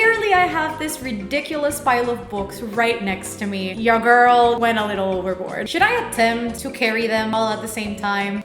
clearly I have this ridiculous pile of books right next to me. Your girl went a little overboard. Should I attempt to carry them all at the same time?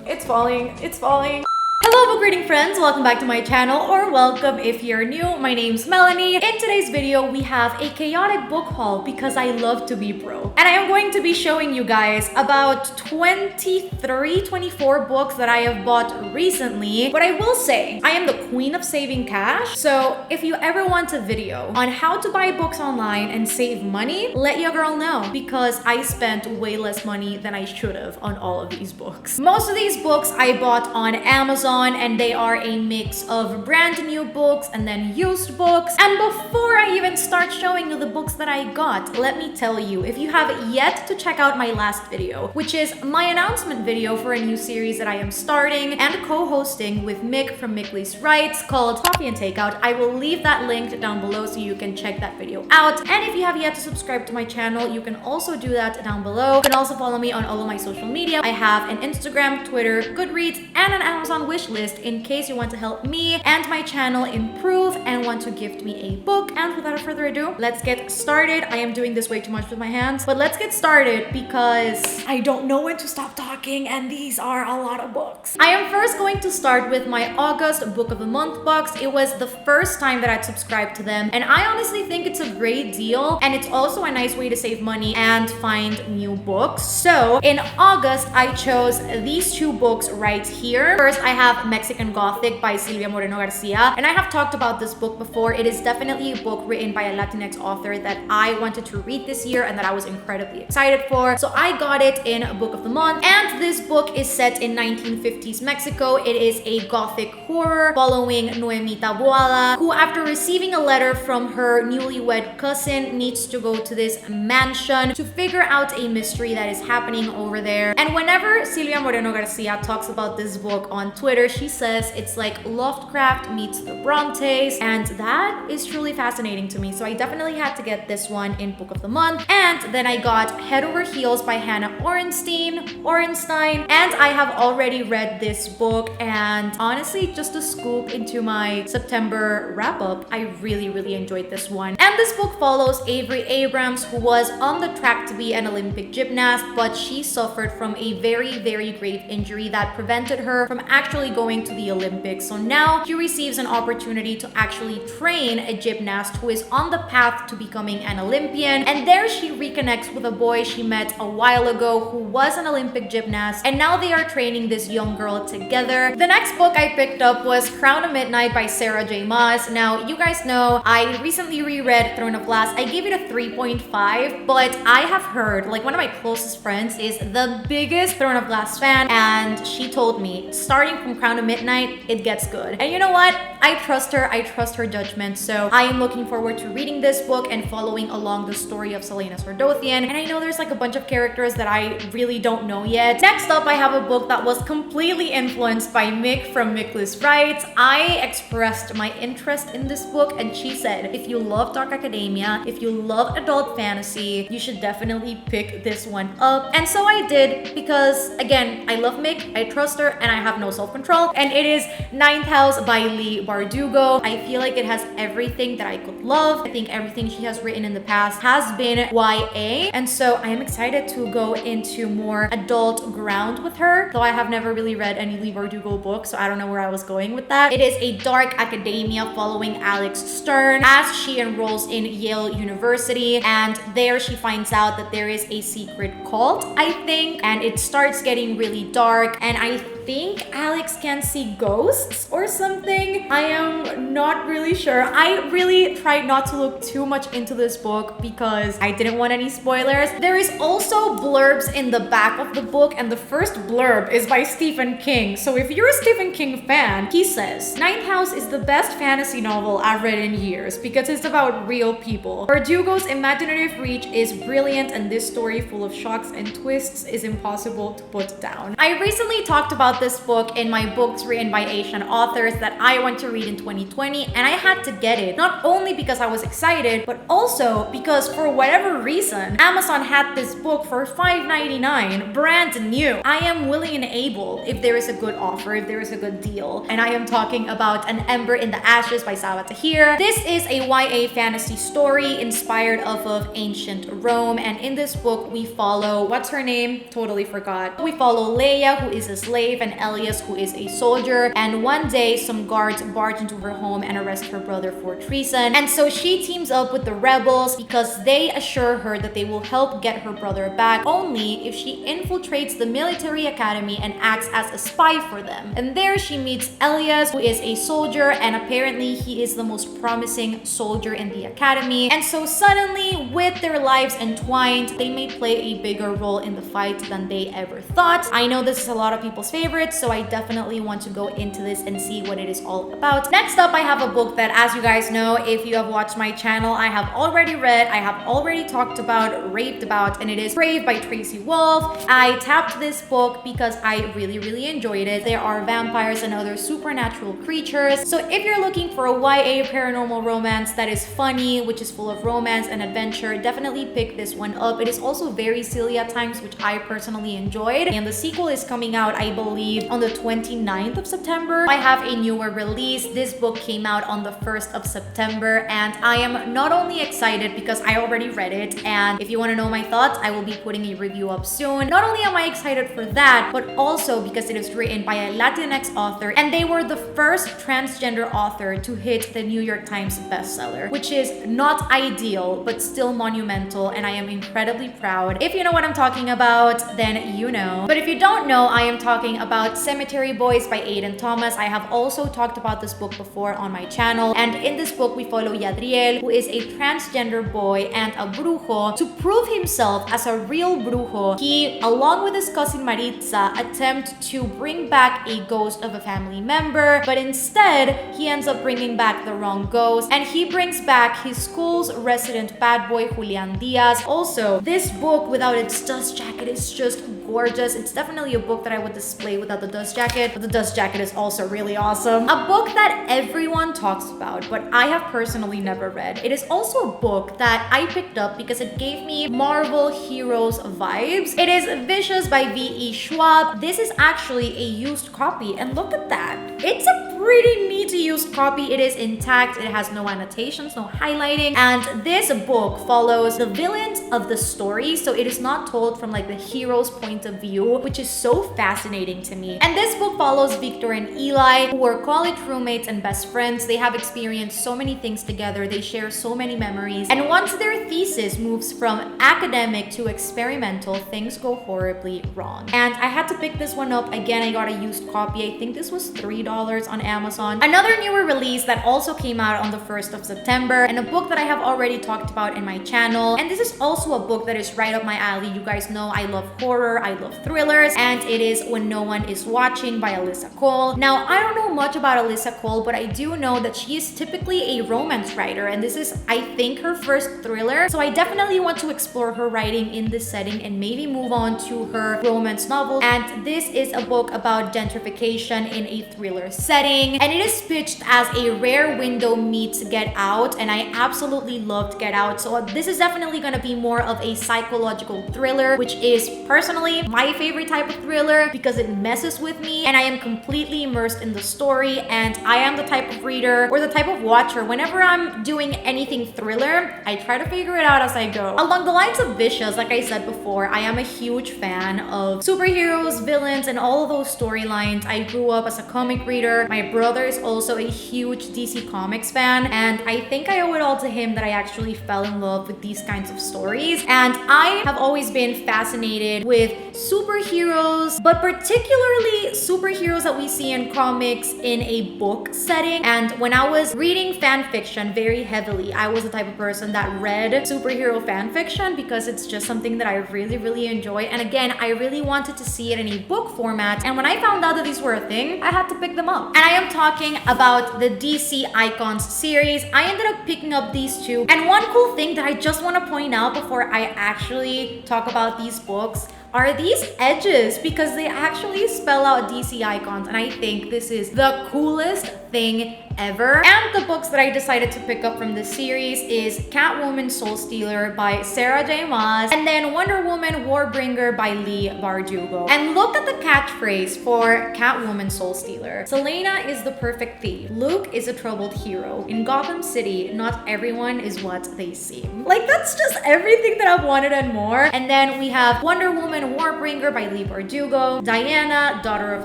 It's falling. It's falling. Hello book reading friends, welcome back to my channel, or welcome if you're new. My name's Melanie. In today's video, we have a chaotic book haul because I love to be broke. And I am going to be showing you guys about 24 books that I have bought recently. But I will say, I am the queen of saving cash. So if you ever want a video on how to buy books online and save money, let your girl know, because I spent way less money than I should have on all of these books. Most of these books I bought on Amazon, and they are a mix of brand new books and then used books. And before I even start showing you the books that I got, let me tell you, if you have yet to check out my last video, which is my announcement video for a new series that I am starting and co-hosting with Mick from Mickley's Writes called Coffee and Takeout, I will leave that link down below so you can check that video out. And if you have yet to subscribe to my channel, you can also do that down below. You can also follow me on all of my social media. I have an Instagram, Twitter, Goodreads, and an Amazon wish list in case you want to help me and my channel improve and want to gift me a book. And without further ado, let's get started. I am doing this way too much with my hands, but let's get started because I don't know when to stop talking and these are a lot of books. I am first going to start with my August Book of the Month box. It was the first time that I'd subscribed to them, and I honestly think it's a great deal, and it's also a nice way to save money and find new books. So in August, I chose these two books right here. First, I have Mexican Gothic by Silvia Moreno Garcia, and I have talked about this book before. It is definitely a book written by a Latinx author that I wanted to read this year and that I was incredibly excited for. So I got it in Book of the Month, and this book is set in 1950s Mexico. It is a Gothic horror following Noemita Boala, who after receiving a letter from her newlywed cousin needs to go to this mansion to figure out a mystery that is happening over there. And whenever Silvia Moreno Garcia talks about this book on Twitter, she says it's like Lovecraft meets the Brontes, and that is truly fascinating to me. So I definitely had to get this one in Book of the Month. And then I got Head Over Heels by Hannah Orenstein, and I have already read this book, and honestly, just a scoop into my September wrap-up, I really enjoyed this one. And this book follows Avery Abrams, who was on the track to be an Olympic gymnast, but she suffered from a very grave injury that prevented her from actually going to the Olympics. So now she receives an opportunity to actually train a gymnast who is on the path to becoming an Olympian. And there she reconnects with a boy she met a while ago who was an Olympic gymnast, and now they are training this young girl together. The next book I picked up was Crown of Midnight by Sarah J. Maas. Now, you guys know I recently reread Throne of Glass. I gave it a 3.5, but I have heard, like, one of my closest friends is the biggest Throne of Glass fan, and she told me starting from Crown of Midnight, it gets good. And you know what? I trust her judgment. So I am looking forward to reading this book and following along the story of Selena Sordothian. And I know there's like a bunch of characters that I really don't know yet. Next up, I have a book that was completely influenced by Mick from Mickley's Writes. I expressed my interest in this book, and she said, if you love dark academia, if you love adult fantasy, you should definitely pick this one up. And so I did, because again, I love Mick, I trust her, and I have no self-control. And it is Ninth House by Leigh Bardugo. I feel like it has everything that I could love. I think everything she has written in the past has been YA, and so I am excited to go into more adult ground with her, though I have never really read any Leigh Bardugo books, so I don't know where I was going with that. It is a dark academia following Alex Stern as she enrolls in Yale University, and there she finds out that there is a secret cult, I think, and it starts getting really dark, and I think Alex can see ghosts or something. I am not really sure. I really tried not to look too much into this book because I didn't want any spoilers. There is also blurbs in the back of the book, and the first blurb is by Stephen King. So if you're a Stephen King fan, he says, Ninth House is the best fantasy novel I've read in years because it's about real people. Bardugo's imaginative reach is brilliant, and this story full of shocks and twists is impossible to put down. I recently talked about about this book in my books written by Asian authors that I want to read in 2020, and I had to get it. Not only because I was excited, but also because for whatever reason, Amazon had this book for $5.99, brand new. I am willing and able if there is a good offer, if there is a good deal. And I am talking about An Ember in the Ashes by Scythe Trilogy. This is a YA fantasy story inspired off of ancient Rome, and in this book we follow, what's her name? Totally forgot. We follow Leia, who is a slave, and Elias, who is a soldier, and one day some guards barge into her home and arrest her brother for treason. And so she teams up with the rebels because they assure her that they will help get her brother back only if she infiltrates the military academy and acts as a spy for them. And there she meets Elias, who is a soldier, and apparently he is the most promising soldier in the academy. And so suddenly, with their lives entwined, they may play a bigger role in the fight than they ever thought. I know this is a lot of people's favorites, so I definitely want to go into this and see what it is all about. Next up, I have a book that, as you guys know, if you have watched my channel, I have already read, I have already talked about, raved about, and it is Brave by Tracy Wolff. I tapped this book because I really enjoyed it. There are vampires and other supernatural creatures. So if you're looking for a YA paranormal romance that is funny, which is full of romance and adventure, definitely pick this one up. It is also very silly at times, which I personally enjoyed. And the sequel is coming out, I believe, on the 29th of September. I have a newer release. This book came out on the 1st of September, and I am not only excited because I already read it, and if you want to know my thoughts, I will be putting a review up soon. Not only am I excited for that, but also because it is written by a Latinx author, and they were the first transgender author to hit the New York Times bestseller, which is not ideal, but still monumental, and I am incredibly proud. If you know what I'm talking about, then you know. But if you don't know, I am talking about Cemetery Boys by Aiden Thomas. I have also talked about this book before on my channel, and in this book we follow Yadriel, who is a transgender boy and a brujo. To prove himself as a real brujo, he, along with his cousin Maritza, attempt to bring back a ghost of a family member, but instead he ends up bringing back the wrong ghost, and he brings back his school's resident bad boy Julian Diaz. Also, this book without its dust jacket is just gorgeous. It's definitely a book that I would display without the dust jacket, but the dust jacket is also really awesome. A book that everyone talks about, but I have personally never read. It is also a book that I picked up because it gave me Marvel Heroes vibes. It is Vicious by V.E. Schwab. This is actually a used copy, and look at that. It's a pretty neat used copy. It is intact. It has no annotations, no highlighting, and this book follows the villains of the story, so it is not told from like the hero's point of view, which is so fascinating to me. And this book follows Victor and Eli, who were college roommates and best friends. They have experienced so many things together. They share so many memories, and once their thesis moves from academic to experimental, things go horribly wrong. And I had to pick this one up again. I got a used copy. I think this was $3 on Amazon. Another newer release that also came out on the 1st of September, and a book that I have already talked about in my channel. And this is also a book that is right up my alley. You guys know I love horror, I love thrillers, and it is When No One Is Watching by Alyssa Cole. Now, I don't know much about Alyssa Cole, but I do know that she is typically a romance writer, and this is, I think, her first thriller. So I definitely want to explore her writing in this setting and maybe move on to her romance novel. And this is a book about gentrification in a thriller setting, and it is pitched as a Rare Window meets Get Out, and I absolutely loved Get Out. So this is definitely going to be more of a psychological thriller, which is personally my favorite type of thriller because it messes with me and I am completely immersed in the story. And I am the type of reader or the type of watcher, whenever I'm doing anything thriller, I try to figure it out as I go. Along the lines of Vicious, like I said before, I am a huge fan of superheroes, villains, and all of those storylines. I grew up as a comic reader. My brother is also a huge DC Comics fan, and I think I owe it all to him that I actually fell in love with these kinds of stories. And I have always been fascinated with superheroes, but particularly superheroes that we see in comics in a book setting. And when I was reading fan fiction very heavily, I was the type of person that read superhero fan fiction because it's just something that I really enjoy. And again, I really wanted to see it in a book format, and when I found out that these were a thing, I had to pick them up. And I am talking about the DC Icons series. I ended up picking up these two, and one cool thing that I just want to point out before I actually talk about these books, are these edges, because they actually spell out DC icons, and I think this is the coolest thing ever. And the books that I decided to pick up from this series is Catwoman Soul Stealer by Sarah J. Maas, and then Wonder Woman Warbringer by Leigh Bardugo. And look at the catchphrase for Catwoman Soul Stealer. Selena is the perfect thief. Luke is a troubled hero. In Gotham City, not everyone is what they seem. Like, that's just everything that I've wanted and more. And then we have Wonder Woman Warbringer by Leigh Bardugo, Diana, Daughter of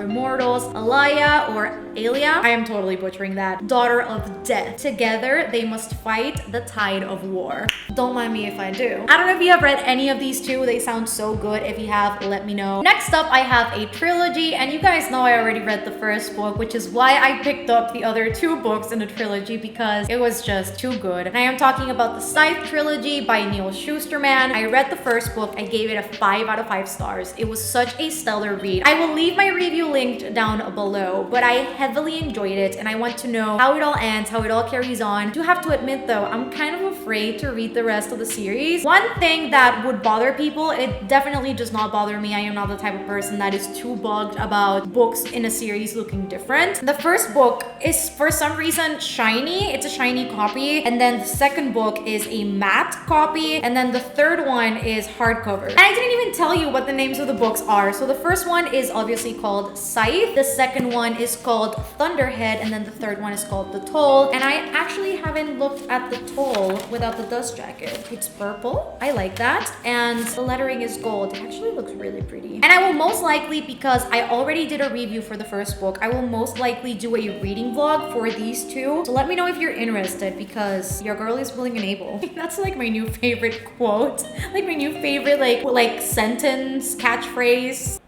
Immortals, Alaya or Alia, I am totally butchering that, Daughter of Death. Together, they must fight the tide of war. Don't mind me if I do. I don't know if you have read any of these two. They sound so good. If you have, let me know. Next up, I have a trilogy, and you guys know I already read the first book, which is why I picked up the other two books in the trilogy, because it was just too good. And I am talking about the Scythe Trilogy by Neil Shusterman. I read the first book. I gave it a 5 out of 5 stars. It was such a stellar read. I will leave my review linked down below, but I heavily enjoyed it, and I want to know how it all ends, how it all carries on. I do have to admit though, I'm kind of afraid to read the rest of the series. One thing that would bother people, it definitely does not bother me. I am not the type of person that is too bugged about books in a series looking different. The first book is for some reason shiny. It's a shiny copy, and then the second book is a matte copy, and then the third one is hardcover. And I didn't even tell you what the names of the books are. So the first one is obviously called Scythe, the second one is called Thunderhead, and then the third one is called The Toll. And I actually haven't looked at The Toll without the dust jacket. It's purple, I like that, and the lettering is gold. It actually looks really pretty. And I will most likely, because I already did a review for the first book, I will most likely do a reading vlog for these two. So let me know if you're interested, because your girl is willing and able. That's like my new favorite quote, like my new favorite like sentence, catchphrase.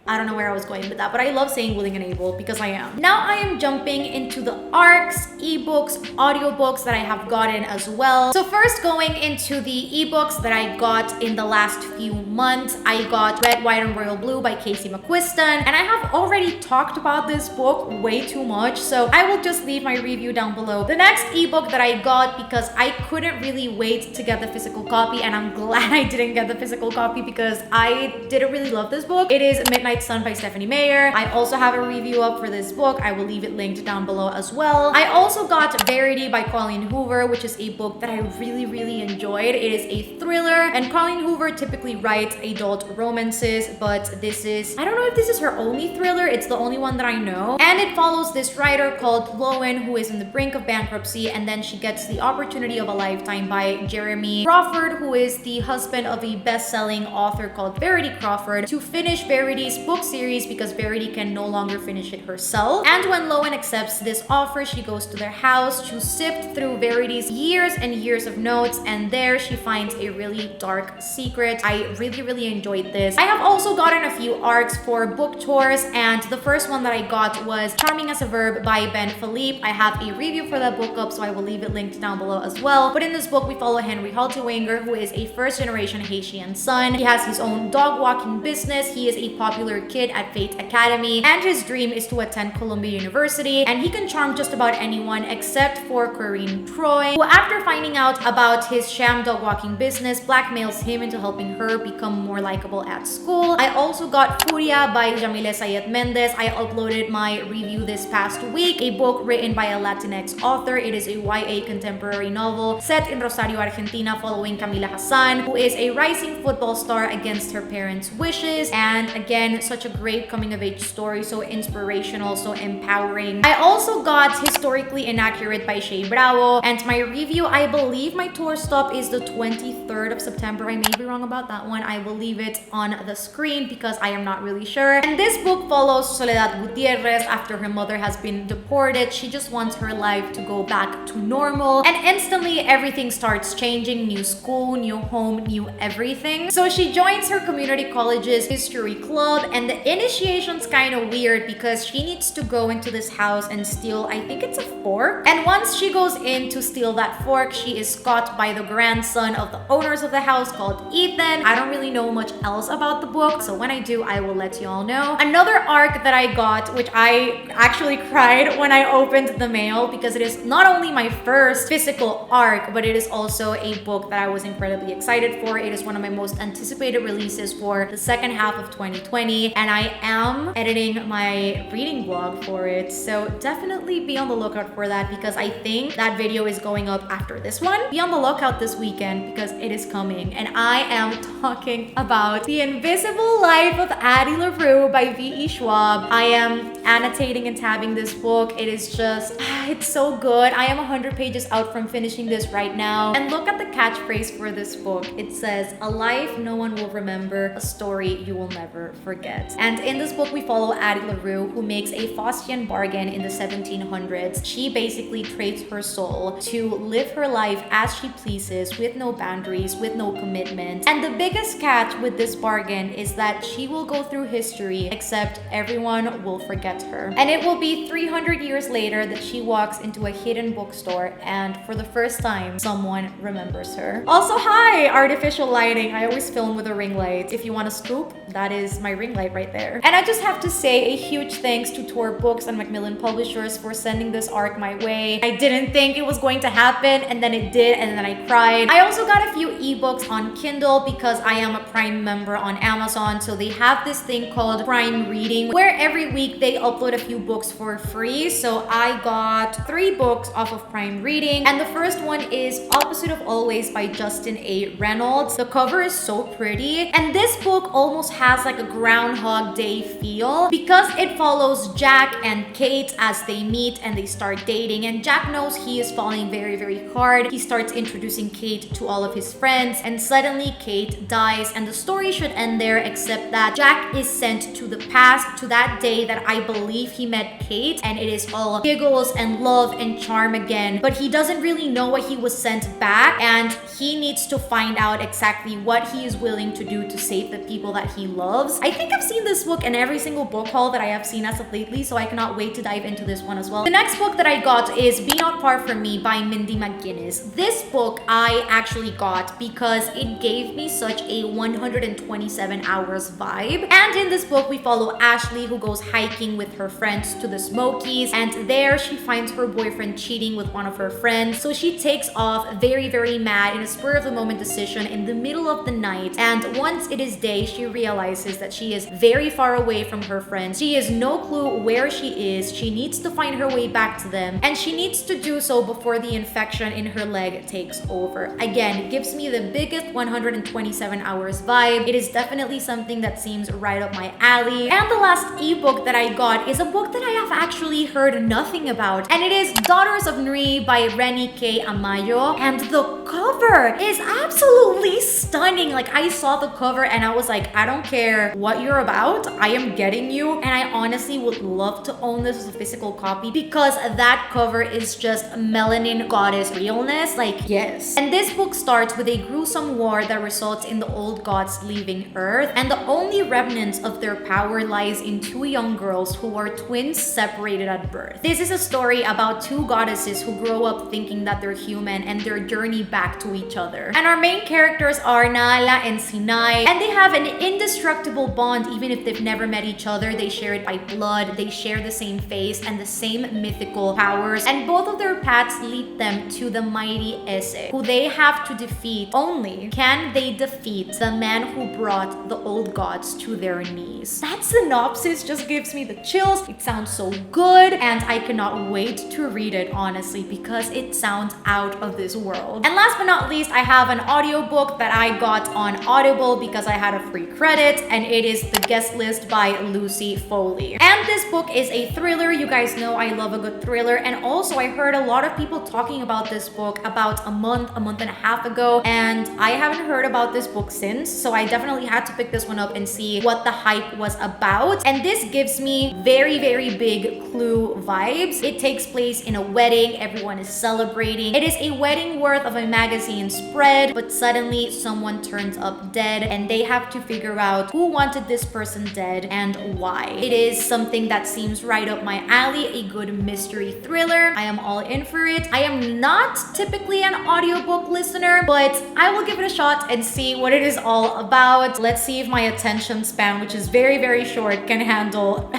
I don't know where I was going with that, but I love saying willing and able because I am. Now I am jumping into the ARCs, ebooks, audiobooks that I have gotten as well. So first, going into the ebooks that I got in the last few months, I got Red, White, and Royal Blue by Casey McQuiston, and I have already talked about this book way too much, so I will just leave my review down below. The next ebook that I got, because I couldn't really wait to get the physical copy, and I'm glad I didn't get the physical copy because I didn't really love this book. It is Midnight Sun by Stephanie Meyer. I also have a review up for this book. I will leave it linked down below as well. I also got Verity by Colleen Hoover, which is a book that I really enjoyed. It is a thriller, and Colleen Hoover typically writes adult romances, but this is, I don't know if this is her only thriller. It's the only one that I know. And it follows this writer called Lowen, who is in the brink of bankruptcy, and then she gets the opportunity of a lifetime by Jeremy Crawford, who is the husband of a best-selling author called Verity Crawford, to finish Verity's book series because Verity can no longer finish it herself. And when Lowen accepts this offer, she goes to their house to sift through Verity's years and years of notes, and there she finds a really dark secret. I really enjoyed this. I have also gotten a few arcs for book tours, and the first one that I got was Charming as a Verb by Ben Philippe. I have a review for that book up, so I will leave it linked down below as well. But in this book, we follow Henry Haltiwanger, who is a first-generation Haitian son. He has his own dog walking business. He is a popular kid at Fate Academy, and his dream is to attend Columbia University, and he can charm just about anyone except for Corinne Troy, who after finding out about his sham dog walking business, blackmails him into helping her become more likable at school. I also got Furia by Jamile Sayed Mendez. I uploaded my review this past week, a book written by a Latinx author. It is a YA contemporary novel set in Rosario, Argentina, following Camila Hassan, who is a rising football star against her parents' wishes. And again, such a great coming of age story, so inspirational, so empowering. I also got Historically Inaccurate by Shea Bravo, and my review, I believe my tour stop is the 23rd of September. I may be wrong about that one. I will leave it on the screen because I am not really sure. And this book follows Soledad Gutierrez after her mother has been deported. She just wants her life to go back to normal, and instantly everything starts changing. New school, new home, new everything. So she joins her community college's history club, and the initiation's kind of weird because she needs to go into this house and steal, I think it's a fork. And once she goes in to steal that fork, she is caught by the grandson of the owners of the house called Ethan. I don't really know much else about the book, so when I do, I will let you all know. Another arc that I got, which I actually cried when I opened the mail because it is not only my first physical arc, but it is also a book that I was incredibly excited for. It is one of my most anticipated releases for the second half of 2020, and I am editing my reading vlog for it, so definitely be on the lookout for that because I think that video is going up after this one. Be on the lookout this weekend because it is coming, and I am talking about The Invisible Life of Addie LaRue by V.E. Schwab. I am annotating and tabbing this book. It is just, it's so good. I am 100 pages out from finishing this right now. And look at the catchphrase for this book. It says, "A life no one will remember, a story you will never forget." And in this book, we follow Addie LaRue, who makes a Faustian bargain in the 1700s. She basically trades her soul to live her life as she pleases, with no boundaries, with no commitment. And the biggest catch with this bargain is that she will go through history, except everyone will forget her. And it will be 300 years later that she walks into a hidden bookstore, and for the first time, someone remembers her. Also, hi, artificial lighting. I always film with a ring light. If you want a scoop, that is my ring light right there. And I just have to say a huge thanks to Tor Books and Macmillan Publishers for sending this arc my way. I didn't think it was going to happen, and then it did, and then I cried. I also got a few ebooks on Kindle because I am a Prime member on Amazon, so they have this thing called Prime Reading where every week they upload a few books for free. So I got 3 books off of Prime Reading, and the first one is Opposite of Always by Justin A. Reynolds. The cover is so pretty, and this book almost has like a Groundhog Day feel because it follows Jack and Kate as they meet and they start dating, and Jack knows he is falling very, very hard. He starts introducing Kate to all of his friends, and suddenly Kate dies, and the story should end there, except that Jack is sent to the past, to that day that I believe he met Kate, and it is all giggles and love and charm again, but he doesn't really know why he was sent back, and he needs to find out exactly what he is willing to do to save the people that he loves. I think I've seen this book in every single book haul that I have seen as of lately, so I cannot wait to dive into this one as well. The next book that I got is Be Not Far From Me by Mindy McGuinness. This book I actually got because it gave me such a 127 hours vibe. And in this book, we follow Ashley, who goes hiking with her friends to the Smokies, and there she finds her boyfriend cheating with one of her friends. So she takes off very, very mad in a spur of the moment decision in the middle of the night. And once it is day, she realizes that she is very far away from her friends. She has no clue where she is. She needs to find her way back to them, and she needs to do so before the infection in her leg takes over. Again, it gives me the biggest 127 hours vibe. It is definitely something that seems right up my alley. And the last ebook that I got is a book that I have actually heard nothing about, and it is Daughters of Nri by Renny K. Amayo, and the cover is absolutely stunning. Like, I saw the cover and I was like, I don't care what you're about, I am getting you. And I honestly would love to own this as a physical copy because that cover is just melanin goddess realness. Like, yes. And this book starts with a gruesome war that results in the old gods leaving Earth, and the only remnants of their power lies in 2 young girls who are twins separated at birth. This is a story about 2 goddesses who grow up thinking that they're human and their journey back to each other. And our main characters are Nala and Sinai, and they have an indestructible bond even if they've never met each other. They share it by blood, they share the same face and the same mythical powers, and both of their paths lead them to the mighty Ese, who they have to defeat. Only can they defeat the man who brought the old gods to their knees. That synopsis just gives me the chills. It sounds so good, and I cannot wait to read it, honestly, because it sounds out of this world. And last but not least, I have an audiobook that I got on Audible because I had a free credit, and it is The Guest List by Lucy Foley. And And this book is a thriller. You guys know I love a good thriller. And also I heard a lot of people talking about this book about a month and a half ago, and I haven't heard about this book since, so I definitely had to pick this one up and see what the hype was about. And this gives me very, very big Clue vibes. It takes place in a wedding. Everyone is celebrating. It is a wedding worth of a magazine spread, but suddenly someone turns up dead and they have to figure out who wanted this person dead and why. It is something that seems right up my alley, a good mystery thriller. I am all in for it. I am not typically an audiobook listener, but I will give it a shot and see what it is all about. Let's see if my attention span, which is very, very short, can handle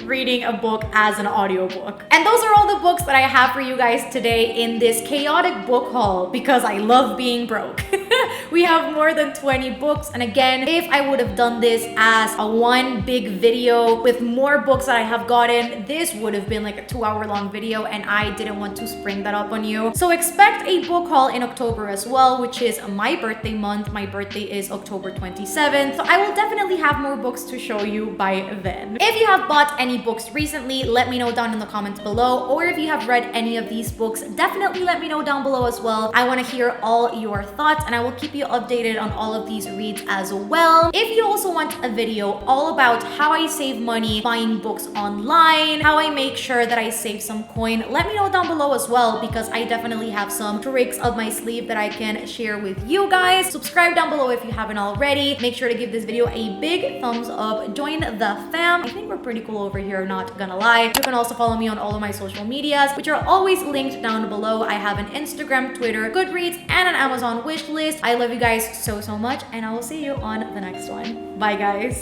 reading a book as an audiobook. And those are all the books that I have for you guys today in this chaotic book haul because I love being broke. We have more than 20 books, and again, if I would have done this as a one big video with more books that I have gotten, this would have been like a 2-hour long video, and I didn't want to spring that up on you. So expect a book haul in October as well, which is my birthday month. My birthday is October 27th, so I will definitely have more books to show you by then. If you have bought any books recently, let me know down in the comments below, or if you have read any of these books, definitely let me know down below as well. I want to hear all your thoughts, and I will keep you updated on all of these reads as well. If you also want a video all about how I save money buying books online, how I make sure that I save some coin, let me know down below as well, because I definitely have some tricks up my sleeve that I can share with you guys. Subscribe down below if you haven't already. Make sure to give this video a big thumbs up. Join the fam. I think we're pretty cool over here, not gonna lie. You can also follow me on all of my social medias, which are always linked down below. I have an Instagram, Twitter, Goodreads, and an Amazon wish list. I love you guys so much, and I will see you on the next one. Bye guys.